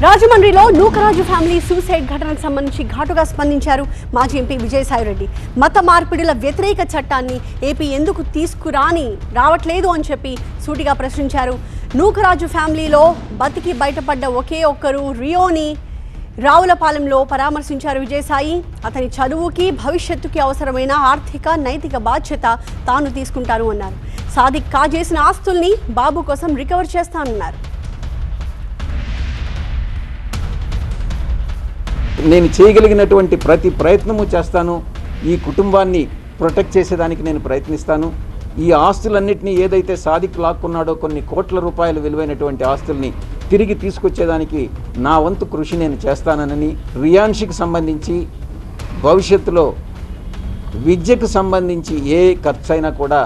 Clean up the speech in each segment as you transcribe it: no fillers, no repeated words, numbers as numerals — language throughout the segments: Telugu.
రాజమండ్రిలో నూకరాజు ఫ్యామిలీ సూసైడ్ ఘటనకు సంబంధించి ఘాటుగా స్పందించారు మాజీ ఎంపీ విజయసాయిరెడ్డి. మత మార్పిడుల వ్యతిరేక చట్టాన్ని ఏపీ ఎందుకు రావట్లేదు అని చెప్పి సూటిగా ప్రశ్నించారు. నూకరాజు ఫ్యామిలీలో బతికి బయటపడ్డ ఒకే ఒక్కరు రియోని రావులపాలెంలో పరామర్శించారు విజయసాయి. అతని చదువుకి భవిష్యత్తుకి అవసరమైన ఆర్థిక నైతిక బాధ్యత తాను తీసుకుంటాను అన్నారు. సాదిక్ కాజేసిన ఆస్తుల్ని బాబు కోసం రికవర్ చేస్తానన్నారు. నేను చేయగలిగినటువంటి ప్రతి ప్రయత్నము చేస్తాను. ఈ కుటుంబాన్ని ప్రొటెక్ట్ చేసేదానికి నేను ప్రయత్నిస్తాను. ఈ ఆస్తులన్నింటినీ ఏదైతే సాదిక్ లాక్కున్నాడో కొన్ని కోట్ల రూపాయలు విలువైనటువంటి ఆస్తుల్ని తిరిగి తీసుకొచ్చేదానికి నా వంతు కృషి నేను చేస్తానని, రియాన్షికి సంబంధించి భవిష్యత్తులో విద్యకు సంబంధించి ఏ ఖర్చైనా కూడా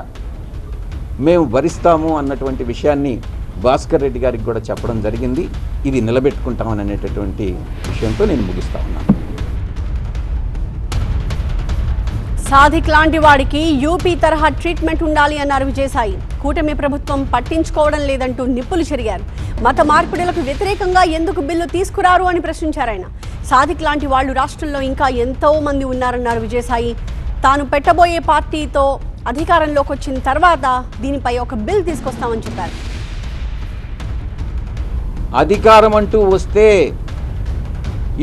మేము భరిస్తాము అన్నటువంటి విషయాన్ని భాస్కర్ రెడ్డి గారికి కూడా చెప్పడం జరిగింది. ఇది నిలబెట్టుకుంటామని అనేటటువంటి విషయంతో నేను ముగిస్తా ఉన్నాను. సాదిక్ లాంటి వాడికి యూపీ తరహా ట్రీట్మెంట్ ఉండాలి అన్నారు విజయసాయి. కూటమి ప్రభుత్వం పట్టించుకోవడం లేదంటూ నిప్పులు చెరిగారు. మత మార్పిడులకు వ్యతిరేకంగా ఎందుకు బిల్లు తీసుకురారు అని ప్రశ్నించారు ఆయన. సాదిక్ లాంటి వాళ్ళు రాష్ట్రంలో ఇంకా ఎంతో మంది ఉన్నారన్నారు విజయసాయి. తాను పెట్టబోయే పార్టీతో అధికారంలోకి వచ్చిన తర్వాత దీనిపై ఒక బిల్ తీసుకొస్తామని చెప్పారు. అధికారం అంటూ వస్తే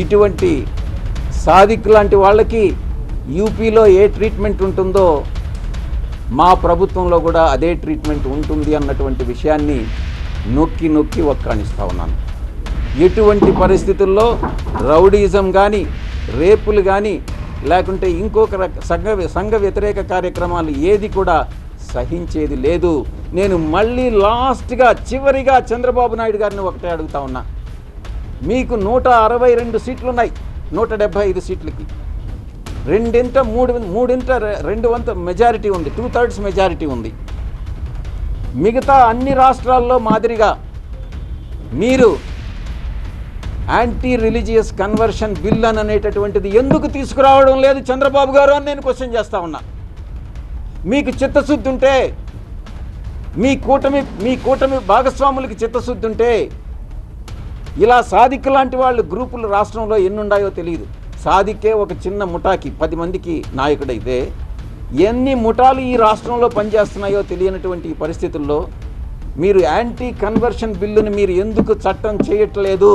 ఇటువంటి సాదిక్ లాంటి వాళ్ళకి యూపీలో ఏ ట్రీట్మెంట్ ఉంటుందో మా ప్రభుత్వంలో కూడా అదే ట్రీట్మెంట్ ఉంటుంది అన్నటువంటి విషయాన్ని నొక్కి నొక్కి ఒక్కాణిస్తూ ఉన్నాను. ఎటువంటి పరిస్థితుల్లో రౌడీజం కానీ, రేపులు కానీ, లేకుంటే ఇంకొక సంఘ వ్యతిరేక కార్యక్రమాలు ఏది కూడా సహించేది లేదు. నేను మళ్ళీ లాస్ట్గా చివరిగా చంద్రబాబు నాయుడు గారిని ఒకటే అడుగుతా ఉన్నా. మీకు 162 సీట్లు ఉన్నాయి, 175 సీట్లకి మూడింట 2 మెజారిటీ ఉంది, 2/3 మెజారిటీ ఉంది. మిగతా అన్ని రాష్ట్రాల్లో మాదిరిగా మీరు యాంటీ రిలీజియస్ కన్వర్షన్ బిల్ అని అనేటటువంటిది ఎందుకు తీసుకురావడం లేదు చంద్రబాబు గారు అని నేను క్వశ్చన్ చేస్తా ఉన్నా. మీకు చిత్తశుద్ధి ఉంటే, మీ కూటమి భాగస్వాములకి చిత్తశుద్ధి ఉంటే ఇలా సాదిక్ లాంటి వాళ్ళు గ్రూపులు రాష్ట్రంలో ఎన్ని ఉన్నాయో తెలియదు. సాదిక్కే ఒక చిన్న ముఠాకి 10 మందికి నాయకుడైతే ఎన్ని ముఠాలు ఈ రాష్ట్రంలో పనిచేస్తున్నాయో తెలియనటువంటి ఈ పరిస్థితుల్లో మీరు యాంటీ కన్వర్షన్ బిల్లుని మీరు ఎందుకు చట్టం చేయట్లేదు?